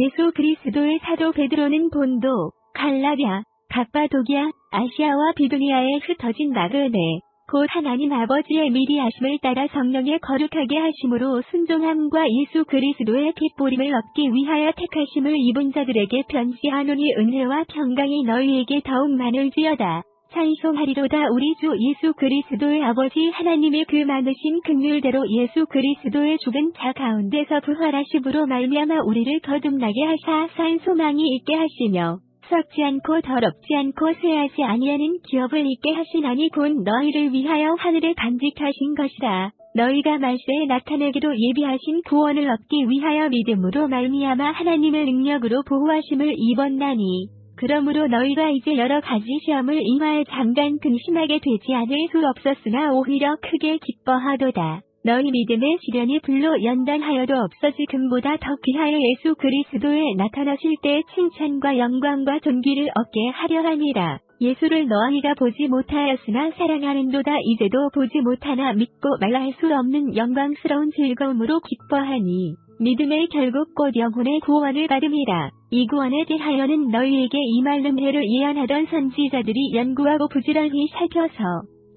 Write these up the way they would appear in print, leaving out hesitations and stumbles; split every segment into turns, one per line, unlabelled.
예수 그리스도의 사도 베드로는 본도, 갈라디아, 갑바도기아, 아시아와 비두니아에 흩어진 나그네, 곧 하나님 아버지의 미리 하심을 따라 성령의 거룩하게 하심으로 순종함과 예수 그리스도의 핏보림을 얻기 위하여 택하심을 입은 자들에게 편지하노니 은혜와 평강이 너희에게 더욱 많을지어다. 찬송하리로다. 우리 주 예수 그리스도의 아버지 하나님의 그 많으신 긍휼대로 예수 그리스도의 죽은 자 가운데서 부활하심으로 말미암아 우리를 거듭나게 하사 산 소망이 있게 하시며 썩지 않고 더럽지 않고 쇠하지 아니하는 기업을 있게 하시나니 곧 너희를 위하여 하늘에 간직하신 것이라. 너희가 말세에 나타내기로 예비하신 구원을 얻기 위하여 믿음으로 말미암아 하나님의 능력으로 보호하심을 입었나니. 그러므로 너희가 이제 여러 가지 시험을 임하여 잠깐 근심하게 되지 않을 수 없었으나 오히려 크게 기뻐하도다. 너희 믿음의 시련이 불로 연단하여도 없어지 금보다 더 귀하여 예수 그리스도에 나타나실 때 칭찬과 영광과 존귀를 얻게 하려 함이라. 예수를 너희가 보지 못하였으나 사랑하는도다. 이제도 보지 못하나 믿고 말할 수 없는 영광스러운 즐거움으로 기뻐하니 믿음의 결국 곧 영혼의 구원을 받음이라. 이 구원에 대하여는 너희에게 임할 은혜를 예언하던 선지자들이 연구하고 부지런히 살펴서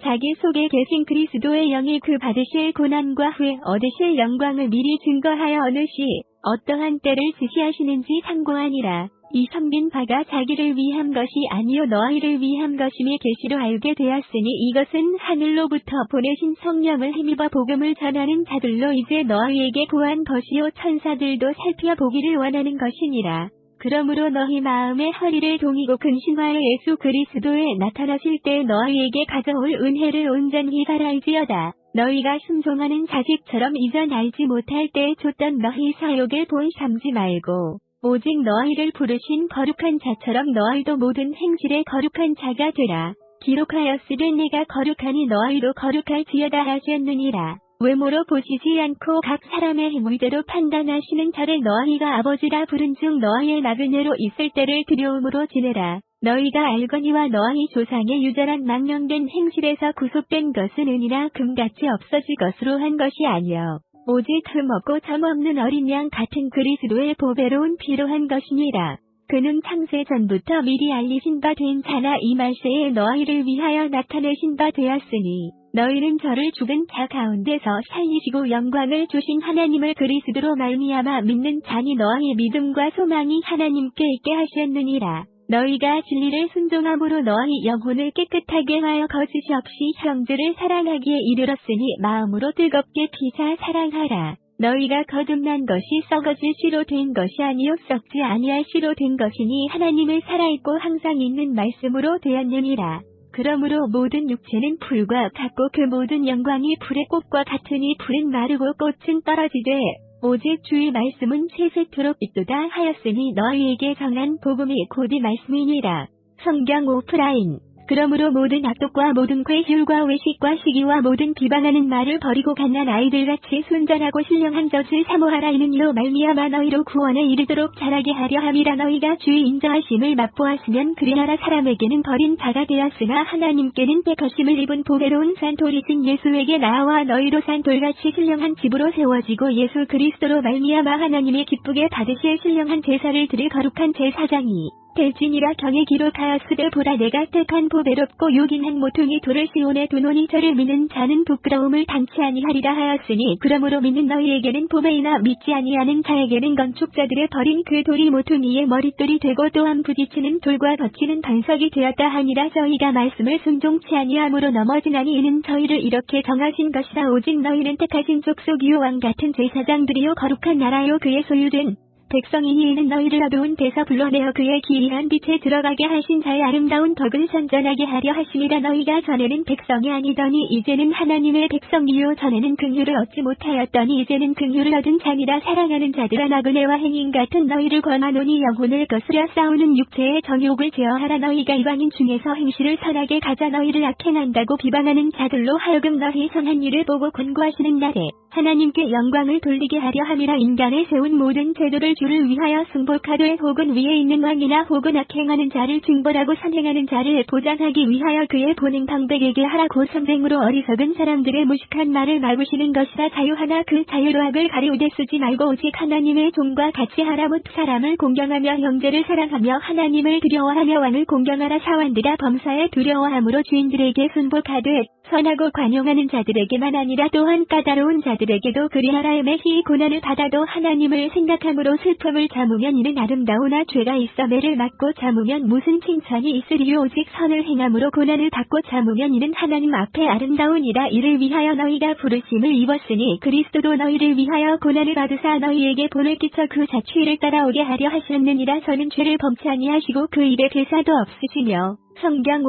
자기 속에 계신 그리스도의 영이 그 받으실 고난과 후에 얻으실 영광을 미리 증거하여 어느 시 어떠한 때를 지시하시는지 상고하니라. 이 섬긴 바가 자기를 위한 것이 아니요 너희를 위한 것임이 계시로 알게 되었으니 이것은 하늘로부터 보내신 성령을 힘입어 복음을 전하는 자들로 이제 너희에게 구한 것이요 천사들도 살펴보기를 원하는 것이니라. 그러므로 너희 마음의 허리를 동이고 근신하여 예수 그리스도에 나타나실 때 너희에게 가져올 은혜를 온전히 바랄지어다. 너희가 순종하는 자식처럼 이전 알지 못할 때에 줬던 너희 사욕을 본 삼지 말고 오직 너희를 부르신 거룩한 자처럼 너희도 모든 행실에 거룩한 자가 되라. 기록하였으되 내가 거룩하니 너희도 거룩할지어다 하셨느니라. 외모로 보시지 않고 각 사람의 행위대로 판단하시는 자를 너희가 아버지라 부른 즉 너희의 나그네로 있을 때를 두려움으로 지내라. 너희가 알거니와 너희 조상의 유전한 망령된 행실에서 구속된 것은 은이나 금같이 없어질 것으로 한 것이 아니요 오직 흠없고 점없는 어린 양 같은 그리스도의 보배로운 피로 한 것이니라. 그는 창세 전부터 미리 알리신 바 된 자나 이 말세에 너희를 위하여 나타내신 바 되었으니 너희는 저를 죽은 자 가운데서 살리시고 영광을 주신 하나님을 그리스도로 말미암아 믿는 자니 너희 믿음과 소망이 하나님께 있게 하셨느니라. 너희가 진리를 순종함으로 너희 영혼을 깨끗하게 하여 거짓이 없이 형제를 사랑하기에 이르렀으니 마음으로 뜨겁게 피사 사랑하라. 너희가 거듭난 것이 썩어질 씨로 된 것이 아니요 썩지 아니할 씨로 된 것이니 하나님의 살아있고 항상 있는 말씀으로 되었느니라. 그러므로 모든 육체는 풀과 같고 그 모든 영광이 풀의 꽃과 같으니 풀은 마르고 꽃은 떨어지되 오직 주의 말씀은 세세토록 있도다 하였으니 너희에게 정한 복음이 곧 이 말씀이니라. 성경 오프라인. 그러므로 모든 악독과 모든 괴휼과 외식과 시기와 모든 비방하는 말을 버리고 갓난 아이들같이 순전하고 신령한 젖을 사모하라. 이는 이로 말미암아 너희로 구원에 이르도록 자라게 하려 함이라. 너희가 주의 인자하심을 맛보았으면 그리 나라 사람에게는 버린 자가 되었으나 하나님께는 택하심을 입은 보배로운 산돌이신 예수에게 나와 너희로 산돌같이 신령한 집으로 세워지고 예수 그리스도로 말미암아 하나님이 기쁘게 받으실 신령한 제사를 드릴 거룩한 제사장이 될지니라. 경에 기록하였으되 보라 내가 택한 보배롭고 요긴한 모퉁이 돌을 시온에 두노니 저를 믿는 자는 부끄러움을 당치 아니하리라 하였으니 그러므로 믿는 너희에게는 보배이나 믿지 아니하는 자에게는 건축자들의 버린 그 돌이 모퉁이의 머릿돌이 되고 또한 부딪히는 돌과 거치는 반석이 되었다 하니라. 저희가 말씀을 순종치 아니함으로 넘어지나니 이는 저희를 이렇게 정하신 것이라. 오직 너희는 택하신 족속이요 왕 같은 제사장들이요 거룩한 나라요 그의 소유된 백성이니 이는 너희를 어두운 데서 불러내어 그의 기이한 빛에 들어가게 하신 자의 아름다운 덕을 선전하게 하려 하심이라. 너희가 전에는 백성이 아니더니 이제는 하나님의 백성이요 전에는 긍휼을 얻지 못하였더니 이제는 긍휼을 얻은 자니라. 사랑하는 자들아 나그네와 행인 같은 너희를 권하노니 영혼을 거스려 싸우는 육체의 정욕을 제어하라. 너희가 이방인 중에서 행실을 선하게 가져 너희를 악행한다고 비방하는 자들로 하여금 너희 선한 일을 보고 권고하시는 날에 하나님께 영광을 돌리게 하려 함이라. 인간의 세운 모든 제도를 주를 위하여 승복하되 혹은 위에 있는 왕이나 혹은 악행하는 자를 징벌하고 선행하는 자를 보장하기 위하여 그의 본행 방백에게 하라고 선생으로 어리석은 사람들의 무식한 말을 막으시는 것이라. 자유하나 그 자유로 악을 가리우되 쓰지 말고 오직 하나님의 종과 같이 하라. 못 사람을 공경하며 형제를 사랑하며 하나님을 두려워하며 왕을 공경하라. 사원들아 범사에 두려워함으로 주인들에게 순복하되 선하고 관용하는 자들에게만 아니라 또한 까다로운 자들에게도 그리하라. 매히 고난을 받아도 하나님을 생각함으로 슬픔을 참으면 이는 아름다우나 죄가 있어 매를 맞고 참으면 무슨 칭찬이 있으리요. 오직 선을 행함으로 고난을 받고 참으면 이는 하나님 앞에 아름다우니라. 이를 위하여 너희가 부르심을 입었으니 그리스도도 너희를 위하여 고난을 받으사 너희에게 본을 끼쳐 그 자취를 따라오게 하려 하셨느니라. 저는 죄를 범치 아니하시고 그 입에 괴사도 없으시며. 성경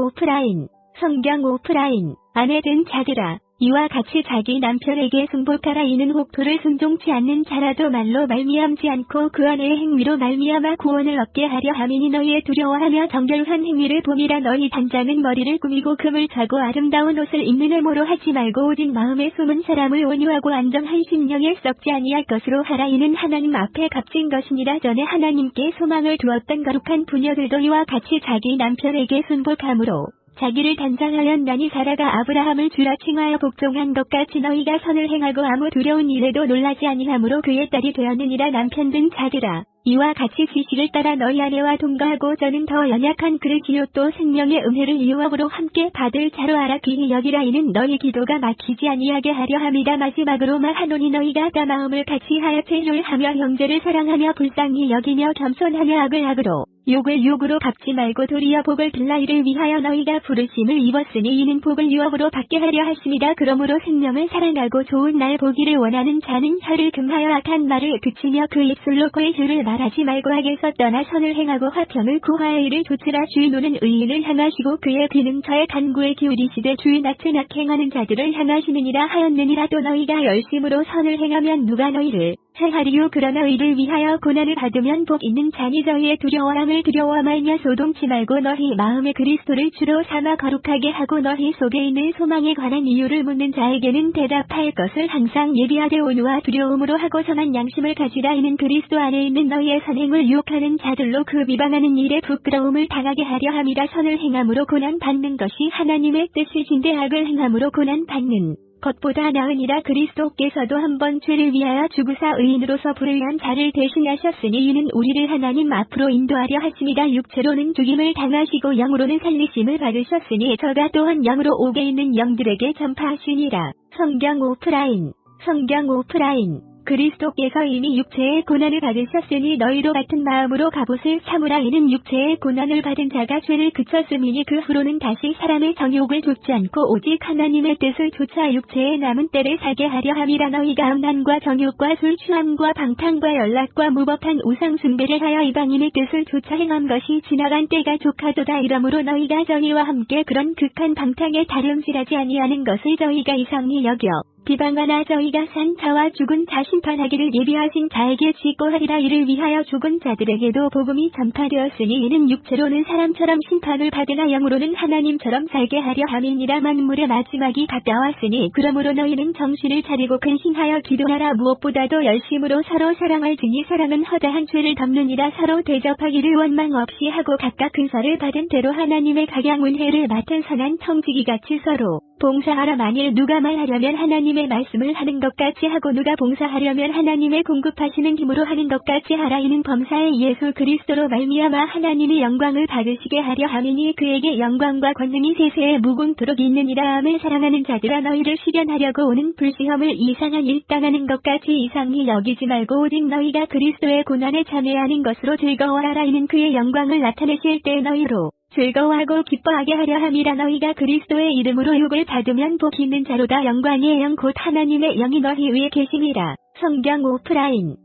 오프라인 아내 된 자들아 이와 같이 자기 남편에게 순복하라. 이는 혹도를 순종치 않는 자라도 말로 말미암지 않고 그 아내의 행위로 말미암아 구원을 얻게 하려 함이니 너희의 두려워하며 정결한 행위를 봄이라. 너희 단장은 머리를 꾸미고 금을 차고 아름다운 옷을 입는 외모로 하지 말고 오직 마음에 숨은 사람을 온유하고 안정한 심령에 썩지 아니할 것으로 하라. 이는 하나님 앞에 값진 것이니라. 전에 하나님께 소망을 두었던 거룩한 부녀들도 이와 같이 자기 남편에게 순복함으로 자기를 단장하였나니 사라가 아브라함을 주라 칭하여 복종한 것 같이 너희가 선을 행하고 아무 두려운 일에도 놀라지 아니하므로 그의 딸이 되었느니라. 남편 된 자들아 이와 같이 지식을 따라 너희 아내와 동거하고 저는 더 연약한 그릇이요 또 생명의 은혜를 유업으로 함께 받을 자로 알아 귀히 여기라. 이는 너희 기도가 막히지 아니하게 하려 함이다. 마지막으로 말하노니 너희가 다 마음을 같이 하여 죄를 하며 형제를 사랑하며 불쌍히 여기며 겸손하며 악을 악으로 욕을 욕으로 갚지 말고 도리어 복을 빌라. 이를 위하여 너희가 부르심을 입었으니 이는 복을 유업으로 받게 하려 하심이다. 그러므로 생명을 사랑하고 좋은 날 보기를 원하는 자는 혀를 금하여 악한 말을 그치며 그 입술로 고의 혀를 말하지 말고 악에서 떠나 선을 행하고 화평을 구하여 이를 조치라. 주의 눈은 의인을 향하시고 그의 귀는 저의 간구에 기울이시되 주의 낯은 악행하는 자들을 향하시느니라 하였느니라. 또 너희가 열심으로 선을 행하면 누가 너희를 해하리요. 그러나 의를 위하여 고난을 받으면 복 있는 자니 저희의 두려워함을 두려워 말며 소동치 말고 너희 마음에 그리스도를 주로 삼아 거룩하게 하고 너희 속에 있는 소망에 관한 이유를 묻는 자에게는 대답할 것을 항상 예비하되 온유와 두려움으로 하고 선한 양심을 가지라. 이는 그리스도 안에 있는 너희의 선행을 유혹하는 자들로 그 비방하는 일에 부끄러움을 당하게 하려 함이라. 선을 행함으로 고난 받는 것이 하나님의 뜻이신데 악을 행함으로 고난 받는 것보다 나으니라. 그리스도께서도 한번 죄를 위하여 죽으사 의인으로서 불을 위한 자를 대신하셨으니 이는 우리를 하나님 앞으로 인도하려 하심이다. 육체로는 죽임을 당하시고 영으로는 살리심을 받으셨으니 저가 또한 영으로 옥에 있는 영들에게 전파하시니라. 성경 오프라인 그리스도께서 이미 육체의 고난을 받으셨으니 너희도 같은 마음으로 갑옷을 삼으라. 이는 육체의 고난을 받은 자가 죄를 그쳤음이니 그 후로는 다시 사람의 정욕을 좇지 않고 오직 하나님의 뜻을 좇아 육체의 남은 때를 살게 하려 함이라. 너희가 음란과 정욕과 술 취함과 방탕과 연락과 무법한 우상 숭배를 하여 이방인의 뜻을 좇아 행한 것이 지나간 때가 족하도다. 이러므로 너희가 정의와 함께 그런 극한 방탕에 다름질하지 아니하는 것을 저희가 이상히 여겨 비방하나 저희가 산 자와 죽은 자 심판하기를 예비하신 자에게 직고하리라. 이를 위하여 죽은 자들에게도 복음이 전파되었으니 이는 육체로는 사람처럼 심판을 받으나 영으로는 하나님처럼 살게 하려 함이니라. 만물의 마지막이 가까웠으니 그러므로 너희는 정신을 차리고 근신하여 기도하라. 무엇보다도 열심으로 서로 사랑할지니 사랑은 허다한 죄를 덮느니라. 서로 대접하기를 원망 없이 하고 각각 근사를 받은 대로 하나님의 각양 은혜를 맡은 선한 청지기같이 서로 봉사하라. 만일 누가 말하려면 하나님의 말씀을 하는 것 같이 하고 누가 봉사하려면 하나님의 공급하시는 힘으로 하는 것 같이 하라. 이는 범사의 예수 그리스도로 말미암아 하나님이 영광을 받으시게 하려 함이니 그에게 영광과 권능이 세세에 무궁토록 있느니라. 암을 사랑하는 자들아 너희를 시련하려고 오는 불시험을 이상한 일 당하는 것 같이 이상히 여기지 말고 오직 너희가 그리스도의 고난에 참여하는 것으로 즐거워하라. 이는 그의 영광을 나타내실 때 너희로 즐거워하고 기뻐하게 하려 함이라. 너희가 그리스도의 이름으로 욕을 받으면 복 있는 자로다. 영광의 영 곧 하나님의 영이 너희 위에 계심이라. 성경 오프라인